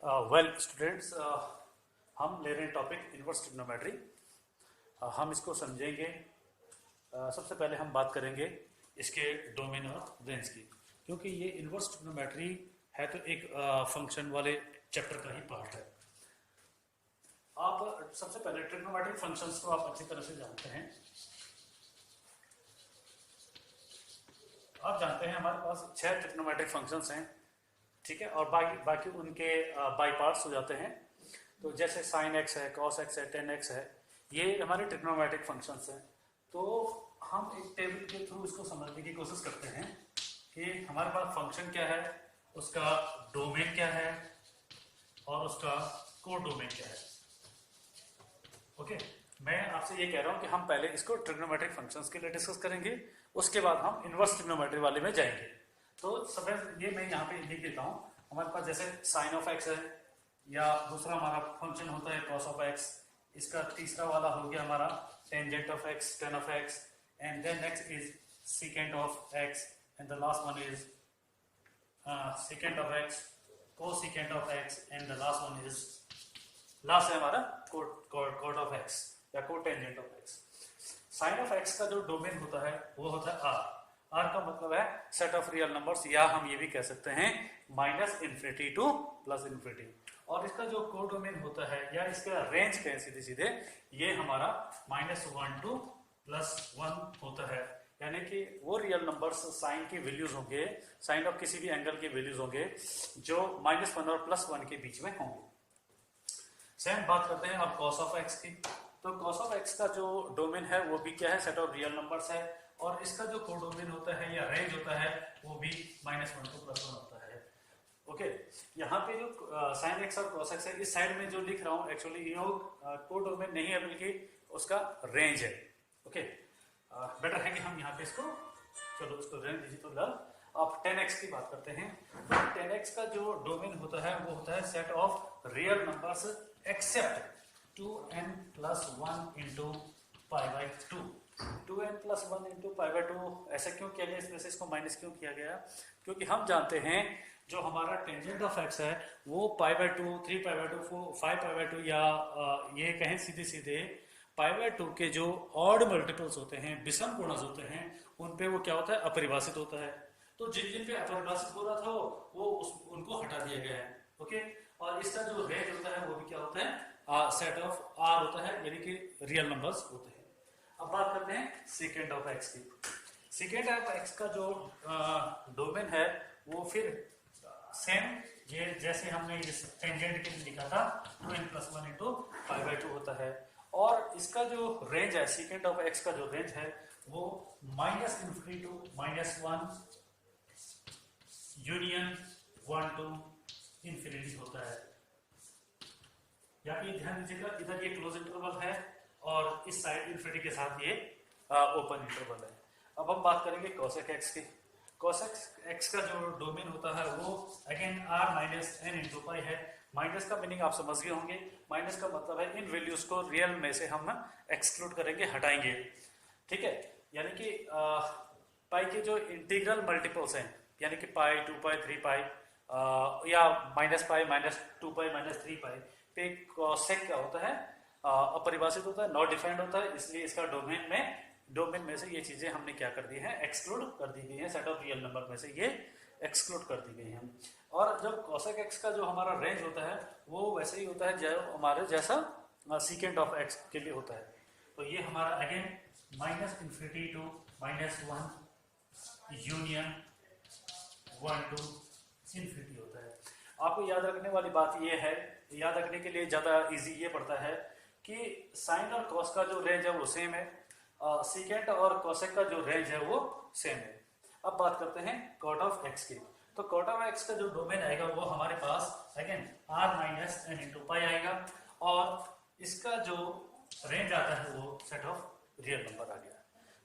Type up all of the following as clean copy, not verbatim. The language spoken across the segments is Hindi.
वेल स्टूडेंट्स, हम ले रहे हैं टॉपिक इन्वर्स ट्रिग्नोमेट्री। हम इसको समझेंगे। सबसे पहले हम बात करेंगे इसके डोमेन और रेंज की, क्योंकि ये इन्वर्स ट्रिग्नोमेट्री है तो एक फंक्शन वाले चैप्टर का ही पार्ट है। आप सबसे पहले ट्रिग्नोमेट्रिक फंक्शंस को आप अच्छी तरह से जानते हैं। आप जानते हैं हमारे पास 6 ट्रिग्नोमेट्रिक फंक्शंस हैं, ठीक है, और बाकी उनके बाई पार्ट्स हो जाते हैं। तो जैसे साइन एक्स है, कॉस एक्स है, टेन एक्स है, ये हमारे ट्रिग्नोमेट्रिक फंक्शंस हैं। तो हम एक टेबल के थ्रू इसको समझने की कोशिश करते हैं कि हमारे पास फंक्शन क्या है, उसका डोमेन क्या है और उसका को डोमेन क्या है। ओके, मैं आपसे ये कह रहा हूँ कि हम पहले इसको ट्रिग्नोमेट्रिक फंक्शंस के लिए डिस्कस करेंगे, उसके बाद हम इन्वर्स ट्रिग्नोमेट्री वाले में जाएंगे। तो सब ये मैं यहाँ पे लिख देता हूँ। हमारे पास जैसे साइन ऑफ एक्स है, या दूसरा हमारा फंक्शन होता है कॉस ऑफ एक्स। इसका तीसरा वाला हो गया हमारा tangent of X, tan of X, and then next is secant of X, and the last one is secant of X, cosecant of X, and the last one is last है हमारा कोट ऑफ एक्स या cot tangent of X. Sine of X का जो डोमेन होता है वो होता है आर। आर का मतलब है सेट ऑफ रियल नंबर्स, या हम ये भी कह सकते हैं minus infinity two plus infinity. और इसका जो को डोमेन होता है या इसका रेंज कहें सीधे सीधे, ये हमारा -1 टू +1 होता है। यानी कि वो रियल नंबर्स साइन की वैल्यूज होंगे, साइन ऑफ किसी भी एंगल की वैल्यूज होंगे जो -1 और +1 के बीच में होंगे। सेम बात करते हैं अब कॉस ऑफ एक्स की। तो कॉस ऑफ एक्स का जो डोमेन है वो भी क्या है, सेट ऑफ रियल नंबर्स है, और इसका जो को डोमेन होता है या रेंज होता है वो भी -1 टू +1 होता है। ओके, यहाँ पे जो साइन एक्स और कॉस एक्स है, इस साइड में जो लिख रहा हूँ एक्चुअली ये को डोमेन नहीं है बल्कि उसका रेंज है। ओके, बेटर है कि हम यहाँ पे इसको, चलो इसको रेंज दीजिए। तो अब 10x की बात करते हैं। तो 10x का जो डोमेन होता है वो होता है set of real numbers except 2n+1 into π/2। 2n+1 into π/2 ऐसा क्यों किया गया, इसमें से इसको माइनस क्यों किया गया? क्योंकि हम जानते हैं जो हमारा टेंजेंट ऑफ एक्स है वो π/2, 3π/2, 5π/2, या ये कहें सीधे सीधे π/2 के जो ऑड मल्टीपल्स होते हैं, विषम गुणज होते हैं, उन पे वो क्या होता है, अपरिभाषित होता है। तो जिन जिन पे अपरिभाषित हो रहा था वो उनको हटा दिया गया है। ओके, और इसका जो रेंज होता है वो भी क्या होता है, सेट ऑफ आर होता है, यानी कि रियल नंबर्स होते हैं। अब बात करते हैं सेकेंड ऑफ एक्स की। सेकेंड ऑफ एक्स का जो डोमेन है वो फिर सेम ये जैसे हमने इस टेंजेंट के लिए लिखा था 2n+1 इंटू π/2 होता है। और इसका जो रेंज है, सेकेंड ऑफ एक्स का जो रेंज है वो -∞ टू -1 यूनियन 1 टू इन्फिनिटी होता है। या फिर ध्यान दीजिएगा, इधर ये क्लोज इंटरवल है और इस साइड इन्फिनिटी के साथ ये ओपन इंटरवल है। अब हम बात करेंगे कॉसेक एक्स की। कॉसेक एक्स का जो डोमेन होता है वो अगेन r-n इंटू पाई है। माइनस का मीनिंग आप समझ गए होंगे। माइनस का मतलब है इन वैल्यूज को रियल में से हम एक्सक्लूड करेंगे, हटाएंगे, ठीक है। यानी कि पाई के जो इंटीग्रल मल्टीपल्स हैं, यानी कि पाई, 2π, 3π, या -π, -2π, -3π पे कॉसेक क्या होता है, अपरिभाषित होता है, नॉट डिफाइंड होता है। इसलिए इसका डोमेन में से ये चीजें हमने क्या कर दी है, एक्सक्लूड कर दी गई है। सेट ऑफ रियल नंबर में से ये एक्सक्लूड कर दी गई है। और जब कॉसेक एक्स का जो हमारा रेंज होता है वो वैसे ही होता है जो हमारे जैसा सीकेंट ऑफ एक्स के लिए होता है। तो ये हमारा again -∞ to -1 union 1 to infinity होता है। आपको याद रखने वाली बात ये है, याद रखने के लिए ज़्यादा इजी ये पड़ता है कि साइन और कॉस का जो रेंज है वो सेम है, सीकेंट और कॉसेक का जो रेंज है वो सेम है। अब बात करते हैं कॉट ऑफ एक्स की। तो कॉट ऑफ एक्स का जो डोमेन आएगा वो हमारे पास अगेन r-n इंटू पाई आएगा, और इसका जो रेंज आता है वो सेट ऑफ रियल नंबर आ गया।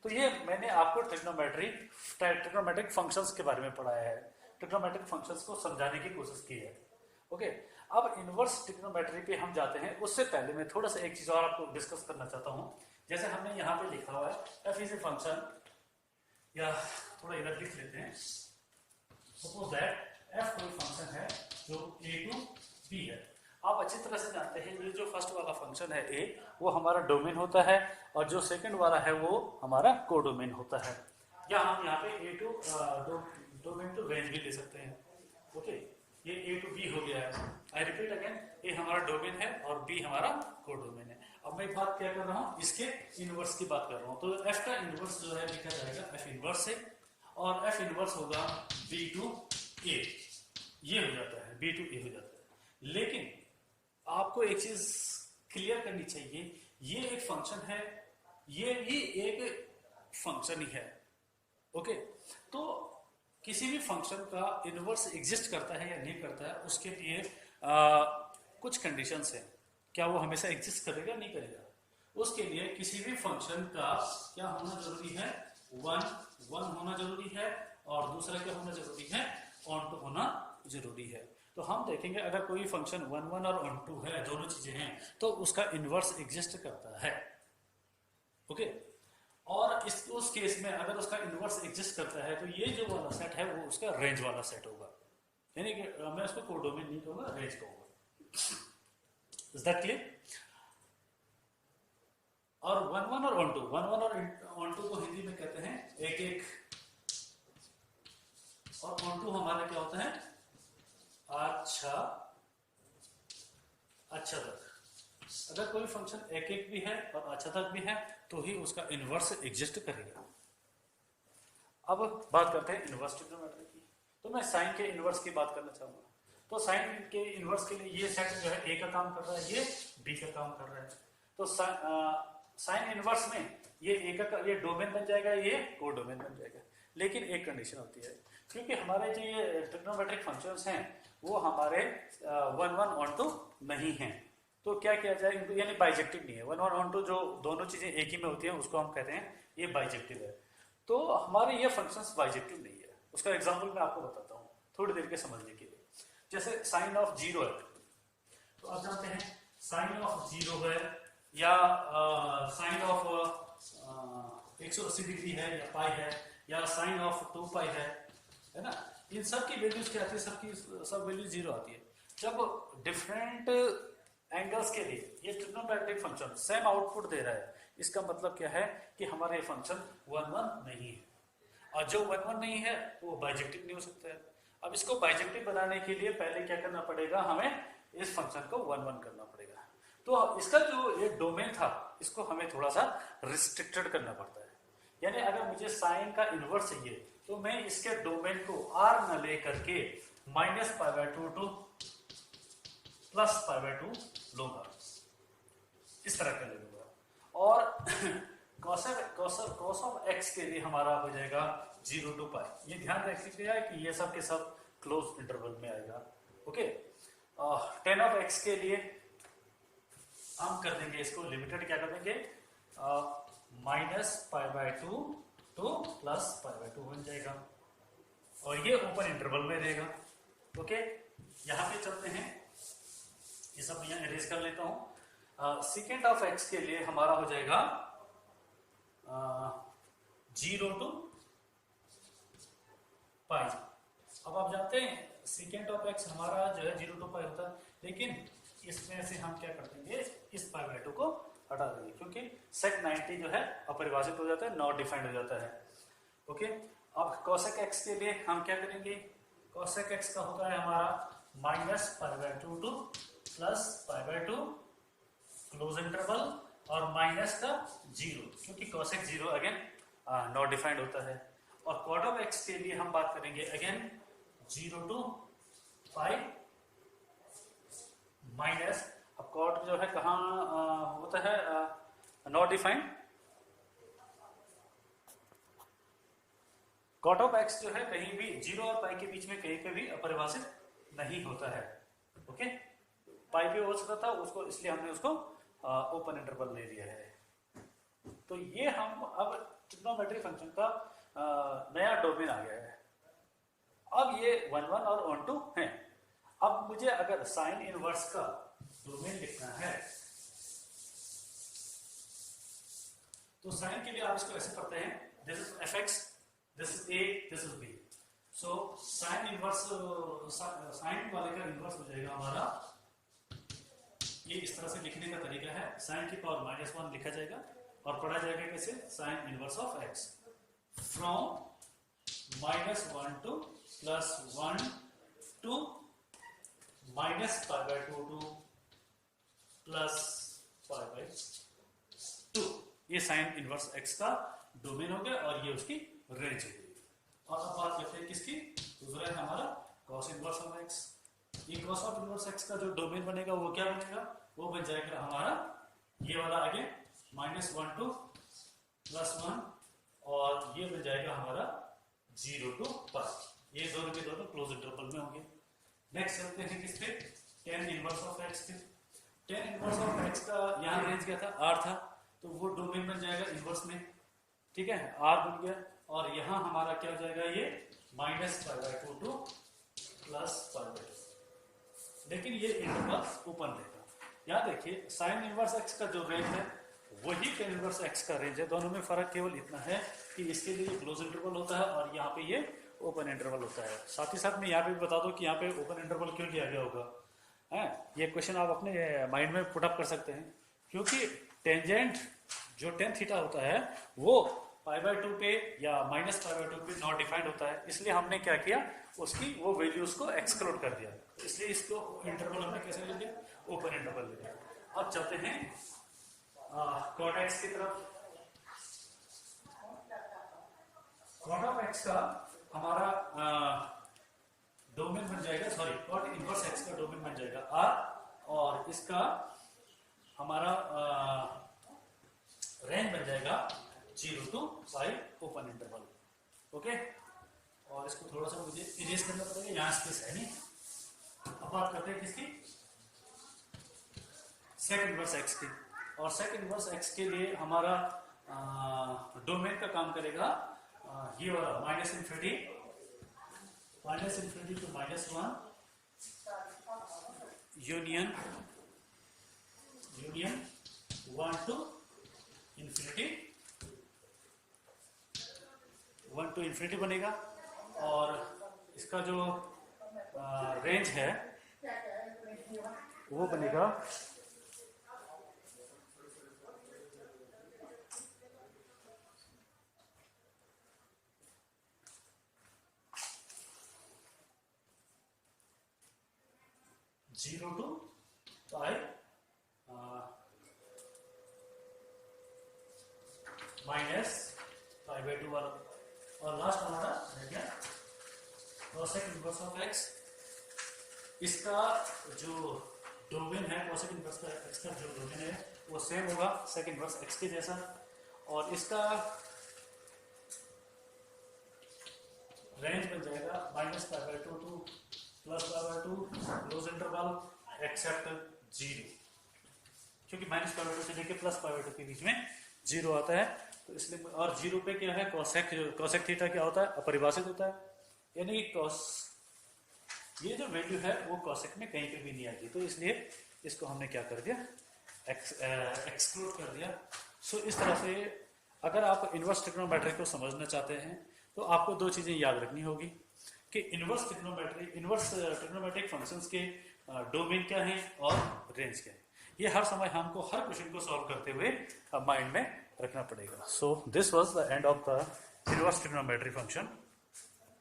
तो ये मैंने आपको ट्रिग्नोमेट्रिक फंक्शंस के बारे में पढ़ाया है, ट्रिग्नोमेट्रिक फंक्शंस को समझाने की कोशिश की है। ओके, अब इन्वर्स ट्रिग्नोमेट्री पे हम जाते हैं। उससे पहले मैं थोड़ा सा एक चीज और आपको डिस्कस करना चाहता हूँ। जैसे हमने यहाँ पे लिखा हुआ है f इज ए फंक्शन, या थोड़ा इधर लिख लेते हैं। सपोज दैट f कोई फंक्शन है जो a टू बी है। आप अच्छी तरह से जानते हैं ये जो फर्स्ट वाला फंक्शन है ए, वो हमारा डोमेन होता है, और जो सेकंड वाला है वो हमारा कोडोमेन होता है। या हम यहाँ पे ए टू डोमेन टू रेंज भी ले सकते हैं। ओके, ये ए टू बी हो गया है। आई रिपीट अगेन, ए हमारा डोमेन है और बी हमारा कोडोमेन है। अब मैं बात क्या कर रहा हूँ, इसके इनवर्स की बात कर रहा हूँ। तो एफ का इनवर्स जो है लिखा जाएगा एफ इनवर्स से, और एफ इनवर्स होगा बी टू ए, ये हो जाता है, बी टू ए हो जाता है। लेकिन आपको एक चीज क्लियर करनी चाहिए, ये एक फंक्शन है, ये भी एक फंक्शन ही है। ओके, तो किसी भी फंक्शन का इनवर्स एग्जिस्ट करता है या नहीं करता है, उसके लिए कुछ कंडीशंस हैं। क्या वो हमेशा एग्जिस्ट करेगा, नहीं करेगा? उसके लिए किसी भी फंक्शन का क्या होना जरूरी है, वन होना जरूरी है, और दूसरा क्या होना जरूरी है, ऑन टू होना जरूरी है। तो हम देखेंगे अगर कोई फंक्शन वन और ऑन टू है, दोनों चीजें हैं, तो उसका इनवर्स एग्जिस्ट करता है। ओके, और उस केस में अगर उसका इनवर्स एग्जिस्ट करता है, तो ये जो वाला सेट है वो उसका रेंज वाला सेट होगा, यानी कि मैं उसको कोडोमेन नहीं कहूंगा, रेंज कहूंगा। Is that clear? और वन और ऑन टू को हिंदी में कहते हैं एक एक, और ऑन टू हमारा क्या होता है, अच्छा तक। अगर कोई फंक्शन एक एक भी है और अच्छा तक भी है, तो ही उसका इनवर्स एग्जिस्ट करेगा। अब बात करते हैं इनवर्स ट्रिग्नोमेट्री की। तो मैं साइन के इनवर्स की बात करना चाहूंगा। तो साइन के इनवर्स के लिए ये सेट जो है ए का काम कर रहा है, ये बी का काम कर रहा है। तो साइन इनवर्स में ये ए का ये डोमेन बन जाएगा, ये कोडोमेन बन जाएगा। लेकिन एक कंडीशन होती है, क्योंकि हमारे जो ये ट्रिग्नोमेट्रिक फंक्शंस हैं वो हमारे वन ऑन टू नहीं हैं। तो क्या किया जाए, यानी बाइजेक्टिव नहीं है। वन ऑन टू जो दोनों चीजें एक ही में होती हैं उसको हम कहते हैं ये बाइजेक्टिव है। तो हमारे ये फंक्शंस बाइजेक्टिव नहीं है। उसका एग्जांपल मैं आपको बताता हूँ थोड़ी देर के समझने के लिए। जैसे साइन ऑफ जीरो है, तो आप जानते हैं साइन ऑफ जीरो है, या साइन ऑफ 180 डिग्री है, या पाई है, या साइन ऑफ 2 पाई है ना। इन सब की वैल्यूज क्या आती है, सब वैल्यू जीरो आती है। जब डिफरेंट एंगल्स के लिए ये ट्रिग्नोमेट्रिक फंक्शन सेम आउटपुट दे रहा है, इसका मतलब क्या है कि हमारा ये फंक्शन वन नहीं है, और जो वन नहीं है वो बाइजेक्टिव नहीं हो सकता है। अब इसको बाइजेक्टिव बनाने के लिए पहले क्या करना पड़ेगा, हमें इस फंक्शन को वन करना पड़ेगा। तो इसका जो ये डोमेन था, इसको हमें थोड़ा सा रिस्ट्रिक्टेड करना पड़ता है। यानी अगर मुझे साइन का इनवर्स चाहिए, तो मैं इसके डोमेन को आर न ले करके -π/2 टू +π/2 लूंगा, इस तरह कर लूंगा। और cos ऑफ x के लिए हमारा हो जाएगा 0 to π। ये ध्यान रखिएगा कि ये सब के सब क्लोज इंटरवल में आएगा। ओके, tan ऑफ x के लिए हम कर देंगे इसको लिमिटेड, क्या कर देंगे, -π/2 टू +π/2 बन जाएगा, और ये ओपन इंटरवल में रहेगा। ओके, यहाँ पे चलते हैं, ये सब यहाँ इरेज कर लेता हूँ। सेकेंड ऑफ x के लिए हमारा हो जाएगा 0 to π। अब आप जानते हैं सेकेंड ऑफ x हमारा जो है 0 to π होता है, लेकिन इसमें से हम क्या कर देंगे, इस π/2 को हटा देंगे, क्योंकि sec 90 जो है अपरिभाषित हो जाता है, नॉट डिफाइंड हो जाता है। ओके, अब cosec x के लिए हम क्या करेंगे, cosec x का होता है हमारा -π/2 टू +π/2 क्लोज इंटरवल, और माइनस का 0, क्योंकि cosec 0 अगेन नॉट डिफाइंड होता है। और cot ऑफ x के लिए हम बात करेंगे अगेन 0 to π माइनस, अब cot जो है कहाँ होता है, not defined. cot of x जो है कहीं भी 0 और π के बीच में कहीं पे भी अपरिभाषित नहीं होता है। ओके, π पे हो सकता था उसको, इसलिए हमने उसको ओपन इंटरवल ले लिया है। तो ये हम अब ट्रिग्नोमेट्री फंक्शन का नया डोमेन आ गया है। अब ये वन और ऑन टू है। अब मुझे अगर साइन इनवर्स का डोमेन लिखना है, तो साइन के लिए आप इसको ऐसे करते हैं, this is fx, this is a, this is b। So sine inverse, sine वाले का इनवर्स हो जाएगा हमारा ये इस तरह से लिखने का तरीका है, साइन की पावर -1 लिखा जाएगा और पढ़ा जाएगा कैसे, sine inverse of x from -1 to +1 to -π/2 to +π/2। ये साइन इनवर्स एक्स का डोमेन हो गया और ये उसकी रेंज हो गई। और अब बात करते हैं किसकी, दूसरा है हमारा कॉस इनवर्स ऑफ एक्स। ये कॉस ऑफ इनवर्स एक्स का जो डोमेन बनेगा वो क्या बनेगा, वो बन जाएगा हमारा ये वाला आगे -1 to +1 और ये बन जाएगा हमारा 0 to π। ये दोनों के दोनों क्लोज इंटरवल में होंगे। नेक्स्ट चलते हैं किस पे, tan इनवर्स ऑफ एक्स पे। tan इनवर्स ऑफ एक्स का यहाँ रेंज क्या था, r था, तो वो डोमेन बन जाएगा इनवर्स में, ठीक है, r बन गया। और यहाँ हमारा क्या हो जाएगा, ये -π/2 to +π/2, लेकिन ये इंटरवल ओपन रहेगा। यहाँ देखिए साइन इनवर्स एक्स का जो रेंज है वही tan इनवर्स एक्स का रेंज है, दोनों में फर्क केवल इतना है कि इसके लिए क्लोज इंटरवल होता है और यहाँ पे ये ओपन इंटरवल होता है। साथ ही साथ मैं यहाँ पे भी बता दूं कि यहाँ पे ओपन इंटरवल क्यों लिया गया होगा, है ये क्वेश्चन आप अपने माइंड में पुट अप कर सकते हैं, क्योंकि टेंजेंट जो tan थीटा होता है वो π/2 पे या -π/2 पे नॉट डिफाइंड होता है, इसलिए हमने क्या किया, उसकी वो वैल्यूज को एक्सक्लूड कर दिया, इसलिए इसको इंटरवल हमने कैसे ले लिया, ओपन इंटरवल ले लिया। अब चलते हैं cot x की तरफ। cot ऑफ x का हमारा डोमेन बन जाएगा, सॉरी cot इनवर्स x का डोमेन बन जाएगा r और इसका हमारा रेंज बन जाएगा 0 to π ओपन इंटरवल। ओके, और इसको थोड़ा सा मुझे इरेज करना पड़ेगा, यहाँ स्पेस है नहीं। अब बात करते हैं किसकी, सेक इनवर्स एक्स की। और सेक इनवर्स एक्स के लिए हमारा डोमेन का काम करेगा ये वाला -∞ to -1 यूनियन 1 to ∞ बनेगा। और इसका जो रेंज है वो बनेगा (0 to π -π/2 वाला। और लास्ट हमारा रह गया cosec इनवर्स ऑफ x। इसका जो डोमेन है cosec इनवर्स x का जो डोमेन है वो सेम होगा sec इनवर्स x के जैसा, और इसका रेंज बन जाएगा -π/2 to +π/2 क्लोज इंटरवल एक्सेप्ट 0, क्योंकि -π/2 से लेकर +π/2 के बीच में 0 आता है, तो इसलिए। और 0 पे क्या है, cosec थीटा क्या होता है, अपरिभाषित होता है, यानी कि cos ये जो वैल्यू है वो cosec में कहीं पे भी नहीं आएगी, तो इसलिए इसको हमने क्या कर दिया, एक्सक्लूड कर दिया। सो इस तरह से अगर आप इनवर्स ट्रिग्नोमेट्री को समझना चाहते हैं तो आपको दो चीजें याद रखनी होगी कि इनवर्स ट्रिग्नोमेट्रिक फंक्शंस के डोमेन क्या है और रेंज क्या है। ये हर समय हमको हर क्वेश्चन को सॉल्व करते हुए माइंड में रखना पड़ेगा। So this was the end of the inverse trigonometry function.